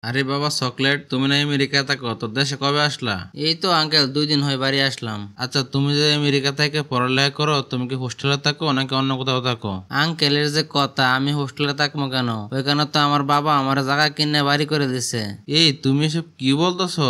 আরে বাবা চকলেট, তুমি না আমেরিকা থাকো, তোর দেশে কবে আসলা? এই তো আঙ্কেল 2 দিন হয়ে বাড়ি আসলাম। আচ্ছা, তুমি যে আমেরিকা থেকে পড়ালেখা করো, তুমি কি হোস্টেলে থাকো নাকি অন্য কোথাও থাকো? আঙ্কেলের যে কথা, আমি হোস্টেলে থাকবো কেন? ওইখানে তো আমার বাবা আমার জায়গা কিনে বাড়ি করে দিছে। এই তুমি এসব কি বলতেছো?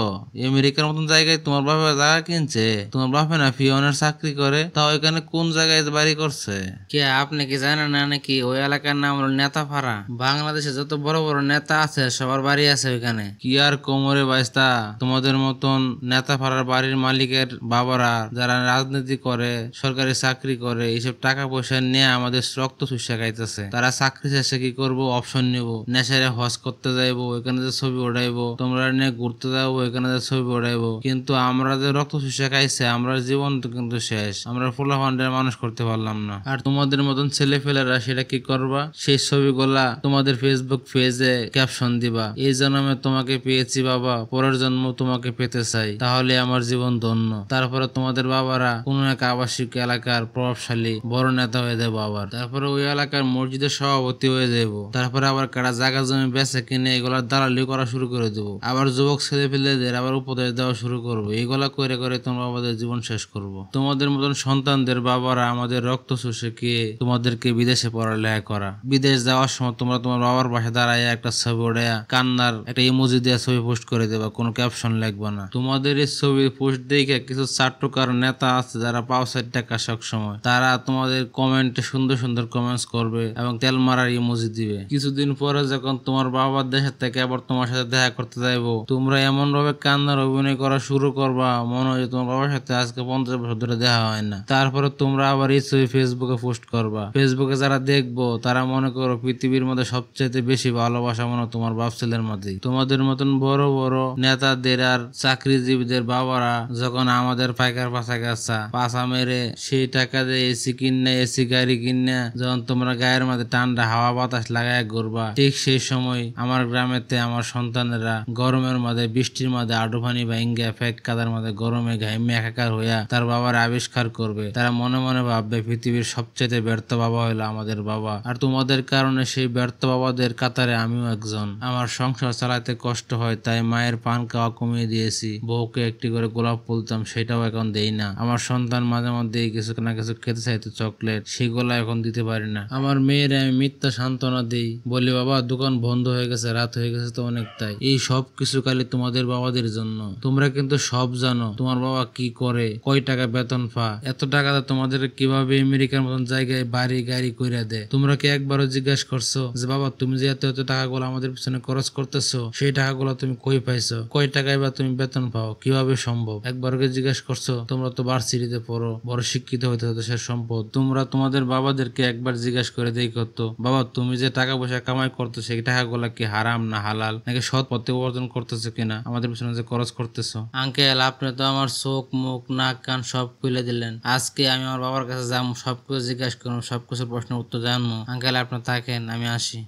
আমেরিকার মতন জায়গায় তোমার বাবা জায়গা কিনছে? তোমার বাপে না পিয়নের চাকরি করে, তাও এখানে কোন জায়গায় বাড়ি করছে? কে, আপনি কি জানেন না নাকি? ওই এলাকার নাম হলো নেতাপাড়া। বাংলাদেশে যত বড় বড় নেতা আছে সবার বাড়ি আছে ওইখানে। কি আর কোমরে বাইস্তা, তোমাদের মতন নেতা ফাড়ার বাড়ির মালিকের বাবারা যারা রাজনীতি করে, সরকারি চাকরি করে, এইসব টাকা পয়সা নিয়ে আমাদের রক্ত চুষা খাইতেছে। তারা চাকরি শেষে কি করবো? অপশন নিব, নেশারে হজ করতে যাইবো, ওইখানে যে ছবি উঠাইবো, তোমরা নিয়ে ঘুরতে যাবো, ওইখানে যে ছবি উঠাইবো। কিন্তু আমরা যে রক্ত চুষা খাইছে, আমরা জীবন তো কিন্তু শেষ। আমরা ফুলা ফান্ডের মানুষ করতে পারলাম না। আর তোমাদের মতন ছেলে ফেলেরা সেটা কি করবা? সেই ছবিগুলা তোমাদের ফেসবুক পেজে ক্যাপশন দিবা, এই জন্মে তোমাকে পেয়েছি বাবা, পরের জন্ম তোমাকে পেতে চাই, তাহলে আমার জীবন ধন্য। তারপরে তোমাদের বাবারা কোন এক আবাসিক এলাকার প্রভাবশালী বড় নেতা হয়ে যাবো, আবার তারপরে ওই এলাকার মসজিদের সভাপতি হয়ে যাবো। তারপরে আবার কারা জায়গা জমি বেচে কিনে এগুলার দালালি করা শুরু করে দেবো। আবার যুবক ছেলে পেলেদের আবার উপদেশ দেওয়া শুরু করবো। এগুলা করে করে তোমরা আমাদের জীবন শেষ করবো। তোমাদের মতন সন্তানদের বাবারা আমাদের রক্ত শুষে খেয়ে তোমাদেরকে বিদেশে পড়ালেখা করা। বিদেশ যাওয়ার সময় তোমরা তোমার বাবার পাশে দাঁড়ায় একটা ছবি ওড়াইয়া কান্নার একটা ইমোজি দিয়ে ছবি পোস্ট করে দেবা, কোনো ক্যাপশন লাগবে না। তোমাদের এই ছবি পোস্ট দেখে কিছু চাট্টকার নেতা আছে যারা পাও 4 টাকা সব সময়, তারা তোমাদের কমেন্টে সুন্দর সুন্দর কমেন্টস করবে এবং তেল মারার ইমোজি দিবে। কিছুদিন পরে যখন তোমার বাবার দেশের থেকে আবার তোমার সাথে দেখা করতে যাইবো, তোমরা এমন ভাবে কান্নার অভিনয় করা শুরু করবা, মনে হয় তোমার বাবার সাথে আজকে 50 বছর ধরে দেখা হয় না। তারপরে তোমরা আবার এই ছবি ফেসবুকে পোস্ট করবা। ফেসবুকে যারা দেখবো তারা মনে করো পৃথিবীর মধ্যে সবচেয়ে বেশি ভালোবাসা মনে তোমার বাপ ছেলের মধ্যে। তোমাদের মতন বড় বড় নেতাদের আর চাকরিজীবীদের বাবারা যখন আমাদের পাইকার পাছা মেরে সেই টাকা দিয়ে এসি কিনে, এসি গাড়ি কিনে যখন তোমরা গায়ের মধ্যে ঠান্ডা হাওয়া বাতাস লাগায় ঘুরবা, ঠিক সেই সময় আমার গ্রামেতে আমার সন্তানেরা গরমের মধ্যে, বৃষ্টির মধ্যে আডু পানি ভাঙ্গা ফেক কাদার মধ্যে গরমে ঘাইমে একাকার হইয়া তার বাবার আবিষ্কার করবে। তারা মনে মনে ভাববে পৃথিবীর সবচেয়ে ব্যর্থ বাবা হলো আমাদের বাবা। আর তোমাদের কারণে সেই ব্যর্থ বাবাদের কাতারে আমিও একজন। আমার সংসার চালাতে কষ্ট হয়, তাই মায়ের পান খাওয়া কমিয়ে দিয়েছি। বউকে একটি করে গোলাপ ফুলতাম, সেটাও এখন দেই না। আমার সন্তান মাঝে মধ্যে কিছু না কিছু খেতে চাইতো চকলেট, সেগুলো এখন দিতে পারি না। আমার মেয়ের আমি মিথ্যা সান্ত্বনা দিই, বলি বাবা দোকান বন্ধ হয়ে গেছে, রাত হয়ে গেছে তো অনেক, তাই। এই সব কিছু খালি তোমাদের বাবাদের জন্য। তোমরা কিন্তু সব জানো তোমার বাবা কি করে, কয় টাকা বেতন পা। এত টাকা তোমাদের কিভাবে আমেরিকার মতন জায়গায় বাড়ি গাড়ি কইরা দেয়? তোমরা কি একবারও জিজ্ঞাসা করছো যে বাবা তুমি যে এত এত টাকাগুলো আমাদের পিছনে খরচ করতেছো, সেই টাকাগুলো তুমি কই পাইছো? কয় টাকায় বা তুমি বেতন পাও? কিভাবে সম্ভব? একবার কি জিজ্ঞাসা করছো? তোমরা তো ভার্সিটিতে পড়ো, বড় শিক্ষিত হইতে হতো সে সম্পদ। তোমরা তোমাদের বাবাদেরকে একবার জিজ্ঞাসা করে দেই করতো, বাবা তুমি যে টাকা পয়সা কামাই করতো সেই টাকাগুলা কি হারাম না হালাল, নাকি সৎ পথে উপার্জন করতেছো কিনা? আমাদের পিছনে যে খরচ করতেছো। আঙ্কেল, আপনি তো আমার চোখ মুখ নাক কান সব খুলে দিলেন। আজকে আমি আমার বাবার কাছে যাবো, সবকিছু জিজ্ঞাসা করবো, সবকিছু প্রশ্নের উত্তর জানবো। আঙ্কেল আপনি থাকেন, আমি আসি।